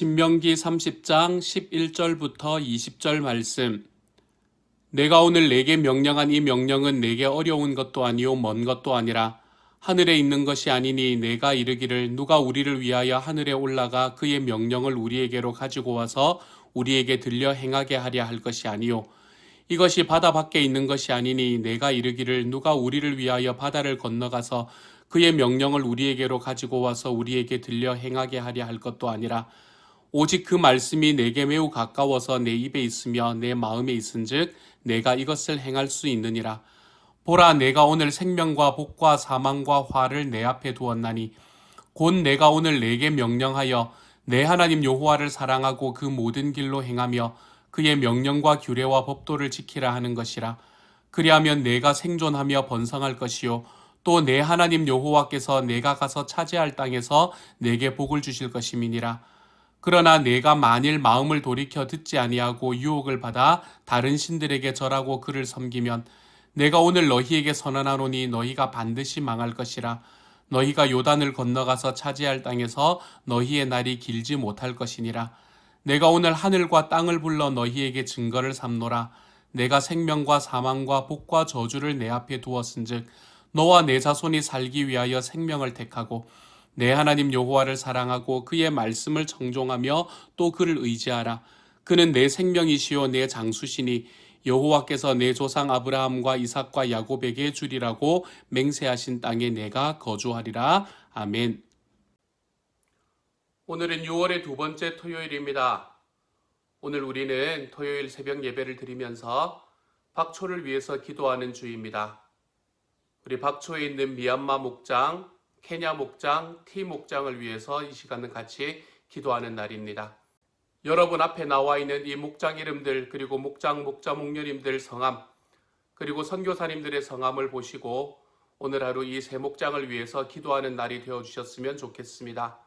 신명기 30장 11절부터 20절 말씀. 내가 오늘 내게 명령한 이 명령은 내게 어려운 것도 아니요 먼 것도 아니라 하늘에 있는 것이 아니니 내가 이르기를 누가 우리를 위하여 하늘에 올라가 그의 명령을 우리에게로 가지고 와서 우리에게 들려 행하게 하려 할 것이 아니요 이것이 바다 밖에 있는 것이 아니니 내가 이르기를 누가 우리를 위하여 바다를 건너가서 그의 명령을 우리에게로 가지고 와서 우리에게 들려 행하게 하려 할 것도 아니라 오직 그 말씀이 내게 매우 가까워서 내 입에 있으며 내 마음에 있은즉 내가 이것을 행할 수 있느니라. 보라, 내가 오늘 생명과 복과 사망과 화를 내 앞에 두었나니 곧 내가 오늘 내게 명령하여 내 하나님 여호와를 사랑하고 그 모든 길로 행하며 그의 명령과 규례와 법도를 지키라 하는 것이라. 그리하면 내가 생존하며 번성할 것이요 또 내 하나님 여호와께서 내가 가서 차지할 땅에서 내게 복을 주실 것임이니라. 그러나 내가 만일 마음을 돌이켜 듣지 아니하고 유혹을 받아 다른 신들에게 절하고 그를 섬기면 내가 오늘 너희에게 선언하노니 너희가 반드시 망할 것이라. 너희가 요단을 건너가서 차지할 땅에서 너희의 날이 길지 못할 것이니라. 내가 오늘 하늘과 땅을 불러 너희에게 증거를 삼노라. 내가 생명과 사망과 복과 저주를 내 앞에 두었은즉 너와 내 자손이 살기 위하여 생명을 택하고 내 하나님 여호와를 사랑하고 그의 말씀을 청종하며 또 그를 의지하라. 그는 내 생명이시요 내 장수시니 여호와께서 내 조상 아브라함과 이삭과 야곱에게 주리라고 맹세하신 땅에 내가 거주하리라. 아멘. 오늘은 6월의 두 번째 토요일입니다. 오늘 우리는 토요일 새벽 예배를 드리면서 박초를 위해서 기도하는 주입니다. 우리 박초에 있는 미얀마 목장, 케냐 목장, 티 목장을 위해서 이 시간은 같이 기도하는 날입니다. 여러분 앞에 나와 있는 이 목장 이름들, 그리고 목장, 목자, 목녀님들 성함, 그리고 선교사님들의 성함을 보시고 오늘 하루 이 세 목장을 위해서 기도하는 날이 되어주셨으면 좋겠습니다.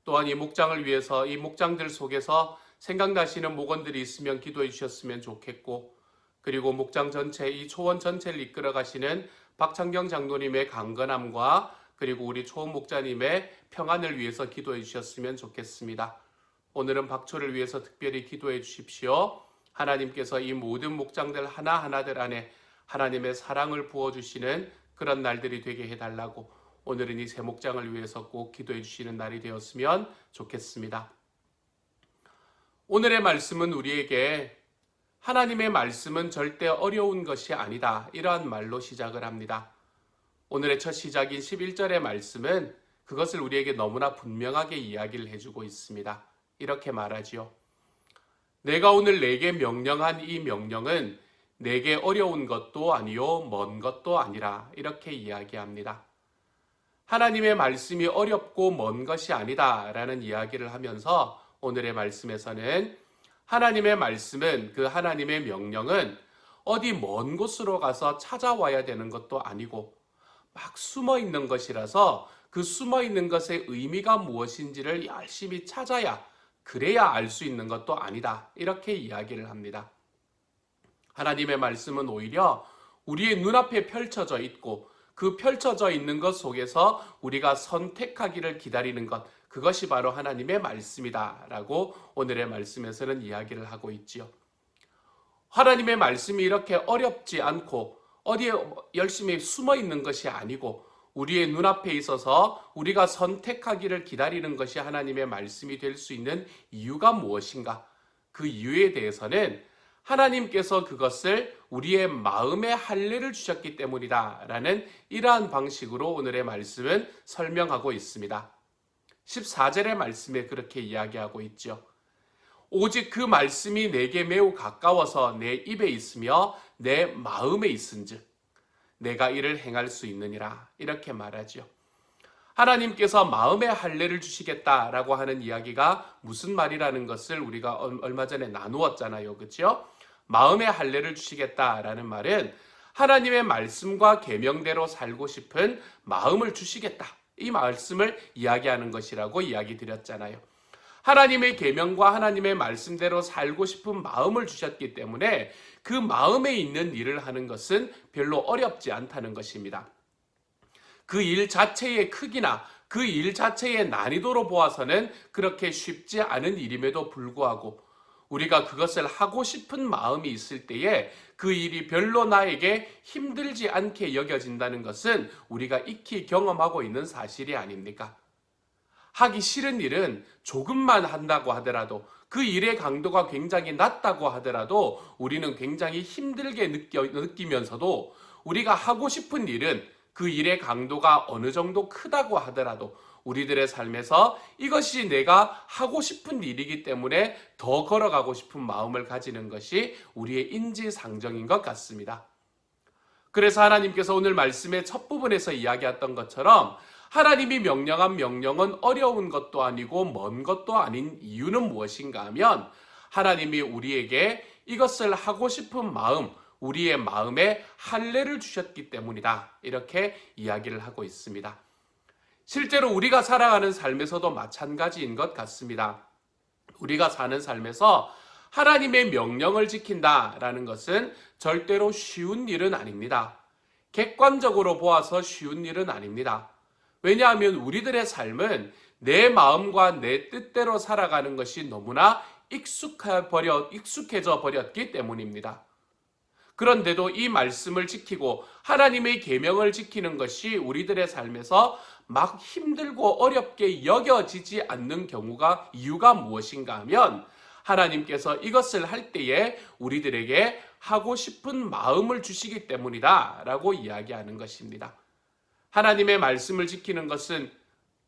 또한 이 목장을 위해서 이 목장들 속에서 생각나시는 목원들이 있으면 기도해 주셨으면 좋겠고, 그리고 목장 전체, 이 초원 전체를 이끌어 가시는 박창경 장로님의 강건함과 그리고 우리 초원 목자님의 평안을 위해서 기도해 주셨으면 좋겠습니다. 오늘은 박초를 위해서 특별히 기도해 주십시오. 하나님께서 이 모든 목장들 하나하나들 안에 하나님의 사랑을 부어주시는 그런 날들이 되게 해달라고 오늘은 이 세 목장을 위해서 꼭 기도해 주시는 날이 되었으면 좋겠습니다. 오늘의 말씀은 우리에게 하나님의 말씀은 절대 어려운 것이 아니다, 이러한 말로 시작을 합니다. 오늘의 첫 시작인 11절의 말씀은 그것을 우리에게 너무나 분명하게 이야기를 해주고 있습니다. 이렇게 말하지요. 내가 오늘 내게 명령한 이 명령은 내게 어려운 것도 아니요 먼 것도 아니라, 이렇게 이야기합니다. 하나님의 말씀이 어렵고 먼 것이 아니다 라는 이야기를 하면서 오늘의 말씀에서는 하나님의 말씀은, 그 하나님의 명령은 어디 먼 곳으로 가서 찾아와야 되는 것도 아니고 막 숨어 있는 것이라서 그 숨어 있는 것의 의미가 무엇인지를 열심히 찾아야, 그래야 알 수 있는 것도 아니다, 이렇게 이야기를 합니다. 하나님의 말씀은 오히려 우리의 눈앞에 펼쳐져 있고 그 펼쳐져 있는 것 속에서 우리가 선택하기를 기다리는 것, 그것이 바로 하나님의 말씀이다 라고 오늘의 말씀에서는 이야기를 하고 있지요. 하나님의 말씀이 이렇게 어렵지 않고 어디에 열심히 숨어 있는 것이 아니고 우리의 눈앞에 있어서 우리가 선택하기를 기다리는 것이 하나님의 말씀이 될 수 있는 이유가 무엇인가? 그 이유에 대해서는 하나님께서 그것을 우리의 마음에 할례를 주셨기 때문이다 라는 이러한 방식으로 오늘의 말씀은 설명하고 있습니다. 14절의 말씀에 그렇게 이야기하고 있죠. 오직 그 말씀이 내게 매우 가까워서 내 입에 있으며 내 마음에 있은즉 내가 이를 행할 수 있느니라, 이렇게 말하죠. 하나님께서 마음에 할례를 주시겠다라고 하는 이야기가 무슨 말이라는 것을 우리가 얼마 전에 나누었잖아요. 그렇죠? 마음에 할례를 주시겠다라는 말은 하나님의 말씀과 계명대로 살고 싶은 마음을 주시겠다, 이 말씀을 이야기하는 것이라고 이야기 드렸잖아요. 하나님의 계명과 하나님의 말씀대로 살고 싶은 마음을 주셨기 때문에 그 마음에 있는 일을 하는 것은 별로 어렵지 않다는 것입니다. 그 일 자체의 크기나 그 일 자체의 난이도로 보아서는 그렇게 쉽지 않은 일임에도 불구하고 우리가 그것을 하고 싶은 마음이 있을 때에 그 일이 별로 나에게 힘들지 않게 여겨진다는 것은 우리가 익히 경험하고 있는 사실이 아닙니까? 하기 싫은 일은 조금만 한다고 하더라도 그 일의 강도가 굉장히 낮다고 하더라도 우리는 굉장히 힘들게 느끼면서도 우리가 하고 싶은 일은 그 일의 강도가 어느 정도 크다고 하더라도 우리들의 삶에서 이것이 내가 하고 싶은 일이기 때문에 더 걸어가고 싶은 마음을 가지는 것이 우리의 인지상정인 것 같습니다. 그래서 하나님께서 오늘 말씀의 첫 부분에서 이야기했던 것처럼 하나님이 명령한 명령은 어려운 것도 아니고 먼 것도 아닌 이유는 무엇인가 하면 하나님이 우리에게 이것을 하고 싶은 마음, 우리의 마음에 할례를 주셨기 때문이다. 이렇게 이야기를 하고 있습니다. 실제로 우리가 살아가는 삶에서도 마찬가지인 것 같습니다. 우리가 사는 삶에서 하나님의 명령을 지킨다라는 것은 절대로 쉬운 일은 아닙니다. 객관적으로 보아서 쉬운 일은 아닙니다. 왜냐하면 우리들의 삶은 내 마음과 내 뜻대로 살아가는 것이 너무나 익숙해져 버렸기 때문입니다. 그런데도 이 말씀을 지키고 하나님의 계명을 지키는 것이 우리들의 삶에서 막 힘들고 어렵게 여겨지지 않는 이유가 무엇인가 하면 하나님께서 이것을 할 때에 우리들에게 하고 싶은 마음을 주시기 때문이다 라고 이야기하는 것입니다. 하나님의 말씀을 지키는 것은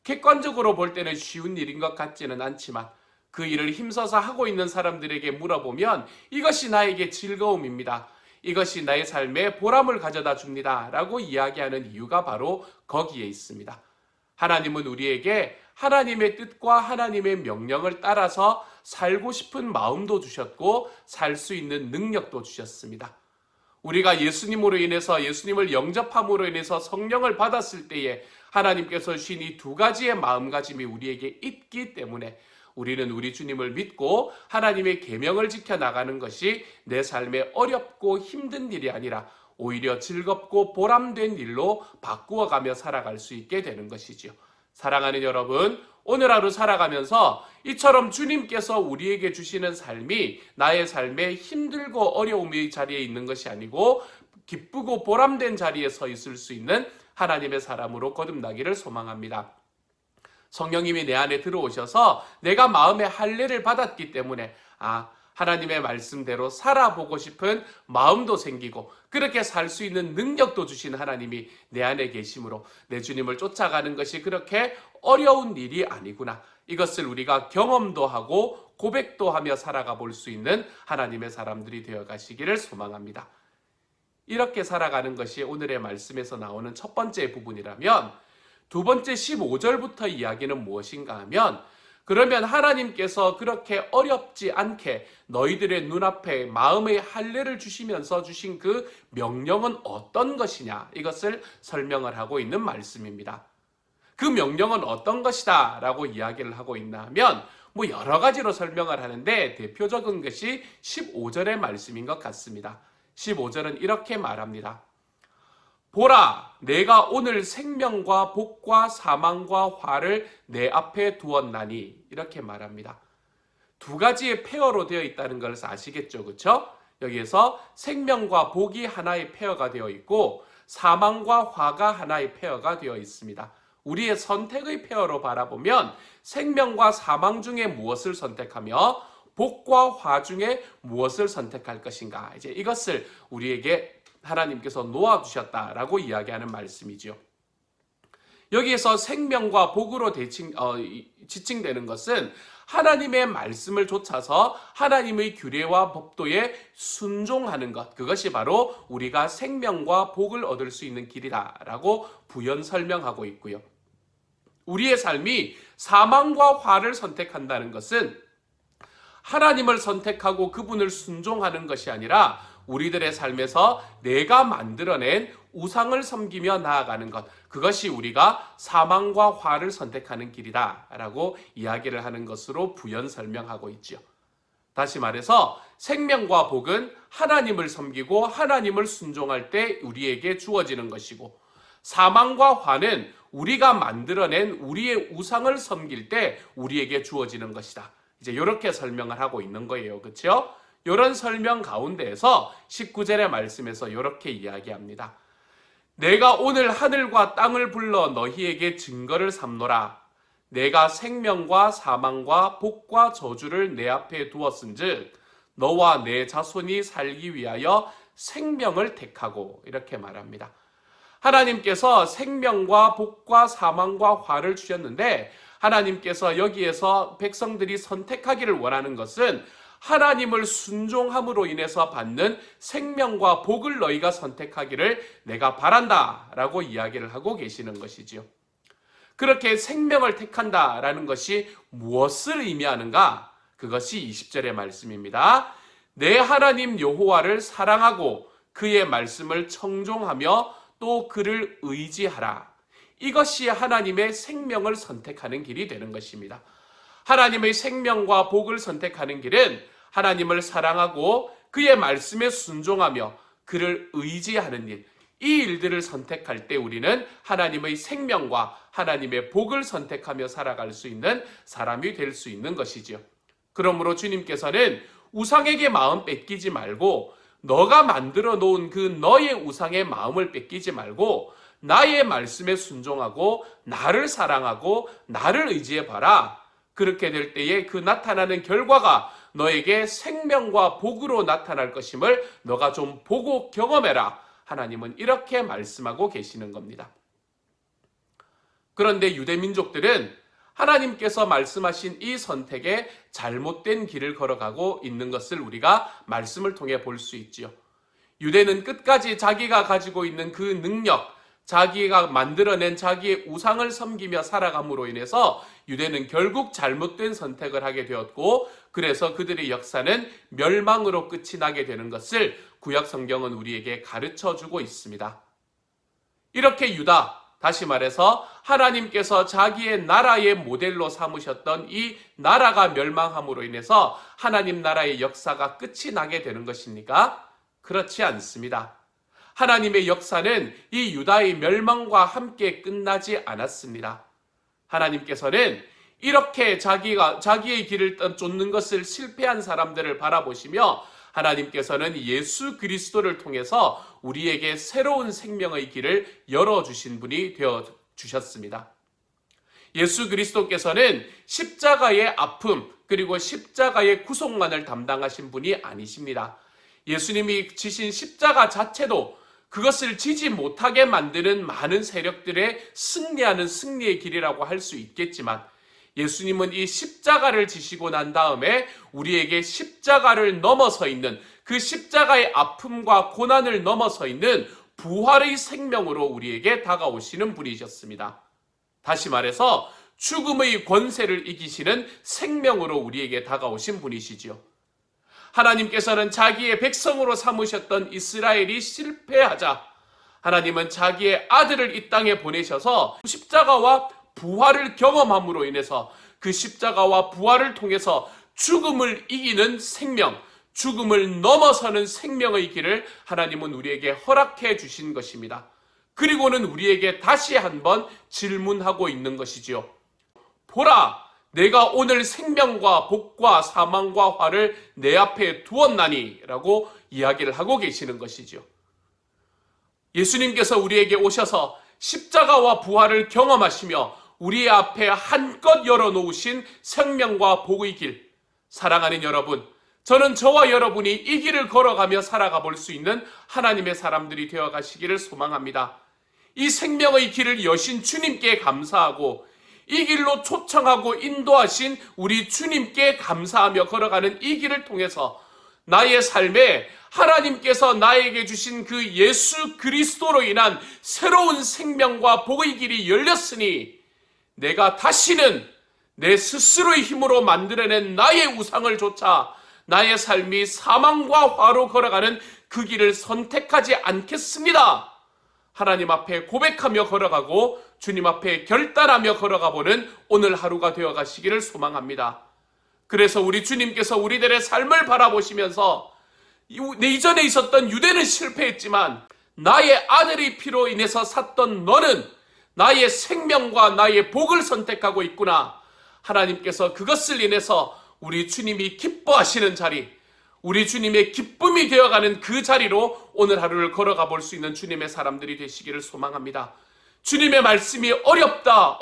객관적으로 볼 때는 쉬운 일인 것 같지는 않지만 그 일을 힘써서 하고 있는 사람들에게 물어보면 이것이 나에게 즐거움입니다. 이것이 나의 삶에 보람을 가져다 줍니다. 라고 이야기하는 이유가 바로 거기에 있습니다. 하나님은 우리에게 하나님의 뜻과 하나님의 명령을 따라서 살고 싶은 마음도 주셨고 살 수 있는 능력도 주셨습니다. 우리가 예수님으로 인해서 예수님을 영접함으로 인해서 성령을 받았을 때에 하나님께서 주신 이 두 가지의 마음가짐이 우리에게 있기 때문에 우리는 우리 주님을 믿고 하나님의 계명을 지켜나가는 것이 내 삶에 어렵고 힘든 일이 아니라 오히려 즐겁고 보람된 일로 바꾸어가며 살아갈 수 있게 되는 것이지요. 사랑하는 여러분, 오늘 하루 살아가면서 이처럼 주님께서 우리에게 주시는 삶이 나의 삶에 힘들고 어려움의 자리에 있는 것이 아니고 기쁘고 보람된 자리에 서 있을 수 있는 하나님의 사람으로 거듭나기를 소망합니다. 성령님이 내 안에 들어오셔서 내가 마음의 할례를 받았기 때문에 하나님의 말씀대로 살아보고 싶은 마음도 생기고 그렇게 살 수 있는 능력도 주신 하나님이 내 안에 계심으로 내 주님을 쫓아가는 것이 그렇게 어려운 일이 아니구나. 이것을 우리가 경험도 하고 고백도 하며 살아가 볼 수 있는 하나님의 사람들이 되어 가시기를 소망합니다. 이렇게 살아가는 것이 오늘의 말씀에서 나오는 첫 번째 부분이라면 두 번째 15절부터 이야기는 무엇인가 하면 그러면 하나님께서 그렇게 어렵지 않게 너희들의 눈앞에 마음의 할례를 주시면서 주신 그 명령은 어떤 것이냐 이것을 설명을 하고 있는 말씀입니다. 그 명령은 어떤 것이다 라고 이야기를 하고 있나 하면 여러 가지로 설명을 하는데 대표적인 것이 15절의 말씀인 것 같습니다. 15절은 이렇게 말합니다. 보라, 내가 오늘 생명과 복과 사망과 화를 내 앞에 두었나니 이렇게 말합니다. 두 가지의 페어로 되어 있다는 걸 아시겠죠, 그렇죠? 여기에서 생명과 복이 하나의 페어가 되어 있고 사망과 화가 하나의 페어가 되어 있습니다. 우리의 선택의 페어로 바라보면 생명과 사망 중에 무엇을 선택하며 복과 화 중에 무엇을 선택할 것인가? 이제 이것을 우리에게 하나님께서 놓아주셨다라고 이야기하는 말씀이죠. 여기에서 생명과 복으로 지칭되는 것은 하나님의 말씀을 좇아서 하나님의 규례와 법도에 순종하는 것, 그것이 바로 우리가 생명과 복을 얻을 수 있는 길이다라고 부연 설명하고 있고요. 우리의 삶이 사망과 화를 선택한다는 것은 하나님을 선택하고 그분을 순종하는 것이 아니라 우리들의 삶에서 내가 만들어낸 우상을 섬기며 나아가는 것, 그것이 우리가 사망과 화를 선택하는 길이다 라고 이야기를 하는 것으로 부연 설명하고 있죠. 다시 말해서 생명과 복은 하나님을 섬기고 하나님을 순종할 때 우리에게 주어지는 것이고 사망과 화는 우리가 만들어낸 우리의 우상을 섬길 때 우리에게 주어지는 것이다. 이제 이렇게 설명을 하고 있는 거예요. 그렇죠? 이런 설명 가운데에서 19절의 말씀에서 이렇게 이야기합니다. 내가 오늘 하늘과 땅을 불러 너희에게 증거를 삼노라. 내가 생명과 사망과 복과 저주를 내 앞에 두었은즉 너와 내 자손이 살기 위하여 생명을 택하고, 이렇게 말합니다. 하나님께서 생명과 복과 사망과 화를 주셨는데, 하나님께서 여기에서 백성들이 선택하기를 원하는 것은 하나님을 순종함으로 인해서 받는 생명과 복을 너희가 선택하기를 내가 바란다 라고 이야기를 하고 계시는 것이지요. 그렇게 생명을 택한다라는 것이 무엇을 의미하는가? 그것이 20절의 말씀입니다. 내 하나님 여호와를 사랑하고 그의 말씀을 청종하며 또 그를 의지하라. 이것이 하나님의 생명을 선택하는 길이 되는 것입니다. 하나님의 생명과 복을 선택하는 길은 하나님을 사랑하고 그의 말씀에 순종하며 그를 의지하는 일, 이 일들을 선택할 때 우리는 하나님의 생명과 하나님의 복을 선택하며 살아갈 수 있는 사람이 될 수 있는 것이지요. 그러므로 주님께서는 우상에게 마음 뺏기지 말고 너가 만들어 놓은 그 너의 우상의 마음을 뺏기지 말고 나의 말씀에 순종하고 나를 사랑하고 나를 의지해 봐라. 그렇게 될 때에 그 나타나는 결과가 너에게 생명과 복으로 나타날 것임을 너가 좀 보고 경험해라. 하나님은 이렇게 말씀하고 계시는 겁니다. 그런데 유대민족들은 하나님께서 말씀하신 이 선택에 잘못된 길을 걸어가고 있는 것을 우리가 말씀을 통해 볼 수 있지요. 유대는 끝까지 자기가 가지고 있는 그 능력, 자기가 만들어낸 자기의 우상을 섬기며 살아감으로 인해서 유대는 결국 잘못된 선택을 하게 되었고, 그래서 그들의 역사는 멸망으로 끝이 나게 되는 것을 구약 성경은 우리에게 가르쳐주고 있습니다. 이렇게 유다, 다시 말해서 하나님께서 자기의 나라의 모델로 삼으셨던 이 나라가 멸망함으로 인해서 하나님 나라의 역사가 끝이 나게 되는 것입니까? 그렇지 않습니다. 하나님의 역사는 이 유다의 멸망과 함께 끝나지 않았습니다. 하나님께서는 이렇게 자기의 길을 쫓는 것을 실패한 사람들을 바라보시며 하나님께서는 예수 그리스도를 통해서 우리에게 새로운 생명의 길을 열어주신 분이 되어주셨습니다. 예수 그리스도께서는 십자가의 아픔 그리고 십자가의 구속만을 담당하신 분이 아니십니다. 예수님이 지신 십자가 자체도 그것을 지지 못하게 만드는 많은 세력들의 승리하는 승리의 길이라고 할 수 있겠지만, 예수님은 이 십자가를 지시고 난 다음에 우리에게 십자가를 넘어서 있는 그 십자가의 아픔과 고난을 넘어서 있는 부활의 생명으로 우리에게 다가오시는 분이셨습니다. 다시 말해서 죽음의 권세를 이기시는 생명으로 우리에게 다가오신 분이시지요. 하나님께서는 자기의 백성으로 삼으셨던 이스라엘이 실패하자 하나님은 자기의 아들을 이 땅에 보내셔서 십자가와 부활을 경험함으로 인해서 그 십자가와 부활을 통해서 죽음을 이기는 생명, 죽음을 넘어서는 생명의 길을 하나님은 우리에게 허락해 주신 것입니다. 그리고는 우리에게 다시 한번 질문하고 있는 것이지요. 보라! 내가 오늘 생명과 복과 사망과 화를 내 앞에 두었나니 라고 이야기를 하고 계시는 것이죠. 예수님께서 우리에게 오셔서 십자가와 부활을 경험하시며 우리 앞에 한껏 열어놓으신 생명과 복의 길, 사랑하는 여러분, 저는 저와 여러분이 이 길을 걸어가며 살아가 볼 수 있는 하나님의 사람들이 되어가시기를 소망합니다. 이 생명의 길을 여신 주님께 감사하고 이 길로 초청하고 인도하신 우리 주님께 감사하며 걸어가는 이 길을 통해서 나의 삶에 하나님께서 나에게 주신 그 예수 그리스도로 인한 새로운 생명과 복의 길이 열렸으니 내가 다시는 내 스스로의 힘으로 만들어낸 나의 우상을 좇아 나의 삶이 사망과 화로 걸어가는 그 길을 선택하지 않겠습니다. 하나님 앞에 고백하며 걸어가고 주님 앞에 결단하며 걸어가보는 오늘 하루가 되어가시기를 소망합니다. 그래서 우리 주님께서 우리들의 삶을 바라보시면서 이전에 있었던 유대는 실패했지만 나의 아들의 피로 인해서 샀던 너는 나의 생명과 나의 복을 선택하고 있구나. 하나님께서 그것을 인해서 우리 주님이 기뻐하시는 자리, 우리 주님의 기쁨이 되어가는 그 자리로 오늘 하루를 걸어가 볼 수 있는 주님의 사람들이 되시기를 소망합니다. 주님의 말씀이 어렵다,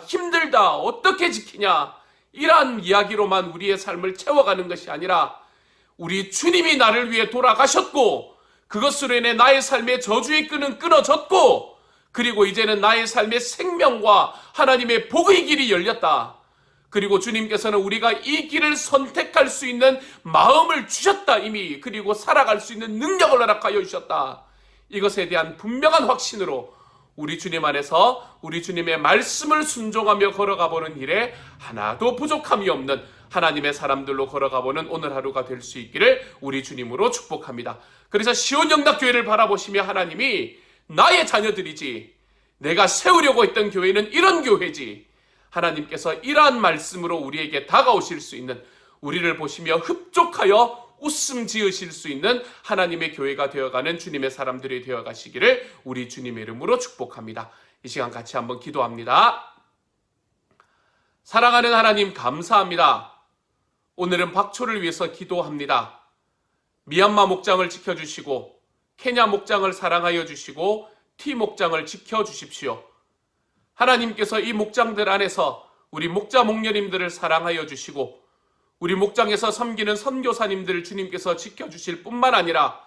힘들다, 어떻게 지키냐, 이러한 이야기로만 우리의 삶을 채워가는 것이 아니라 우리 주님이 나를 위해 돌아가셨고 그것으로 인해 나의 삶의 저주의 끈은 끊어졌고 그리고 이제는 나의 삶의 생명과 하나님의 복의 길이 열렸다. 그리고 주님께서는 우리가 이 길을 선택할 수 있는 마음을 주셨다 이미. 그리고 살아갈 수 있는 능력을 허락하여 주셨다. 이것에 대한 분명한 확신으로 우리 주님 안에서 우리 주님의 말씀을 순종하며 걸어가보는 일에 하나도 부족함이 없는 하나님의 사람들로 걸어가보는 오늘 하루가 될 수 있기를 우리 주님으로 축복합니다. 그래서 시온영락교회를 바라보시며 하나님이 나의 자녀들이지, 내가 세우려고 했던 교회는 이런 교회지, 하나님께서 이러한 말씀으로 우리에게 다가오실 수 있는, 우리를 보시며 흡족하여 웃음 지으실 수 있는 하나님의 교회가 되어가는 주님의 사람들이 되어가시기를 우리 주님의 이름으로 축복합니다. 이 시간 같이 한번 기도합니다. 사랑하는 하나님 감사합니다. 오늘은 박초를 위해서 기도합니다. 미얀마 목장을 지켜주시고 케냐 목장을 사랑하여 주시고 티 목장을 지켜주십시오. 하나님께서 이 목장들 안에서 우리 목자 목녀님들을 사랑하여 주시고 우리 목장에서 섬기는 선교사님들을 주님께서 지켜주실 뿐만 아니라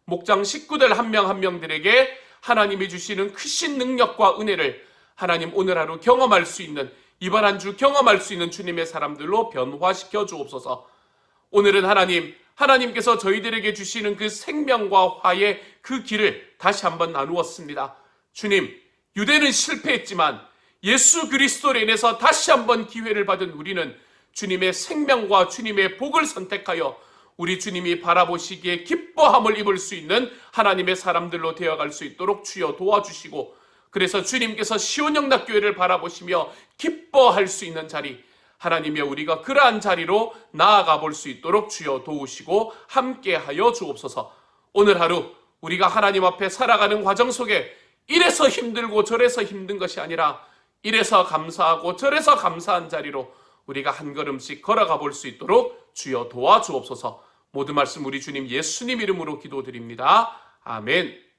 목장 식구들 한 명 한 명들에게 하나님이 주시는 크신 능력과 은혜를 하나님 오늘 하루 경험할 수 있는, 이번 한 주 경험할 수 있는 주님의 사람들로 변화시켜 주옵소서. 오늘은 하나님께서 저희들에게 주시는 그 생명과 화의 그 길을 다시 한번 나누었습니다. 주님, 유대는 실패했지만 예수 그리스도로 인해서 다시 한번 기회를 받은 우리는 주님의 생명과 주님의 복을 선택하여 우리 주님이 바라보시기에 기뻐함을 입을 수 있는 하나님의 사람들로 되어갈 수 있도록 주여 도와주시고, 그래서 주님께서 시온영락교회를 바라보시며 기뻐할 수 있는 자리, 하나님의 우리가 그러한 자리로 나아가 볼 수 있도록 주여 도우시고 함께하여 주옵소서. 오늘 하루 우리가 하나님 앞에 살아가는 과정 속에 이래서 힘들고 저래서 힘든 것이 아니라 이래서 감사하고 저래서 감사한 자리로 우리가 한 걸음씩 걸어가 볼 수 있도록 주여 도와주옵소서. 모든 말씀 우리 주님 예수님 이름으로 기도드립니다. 아멘.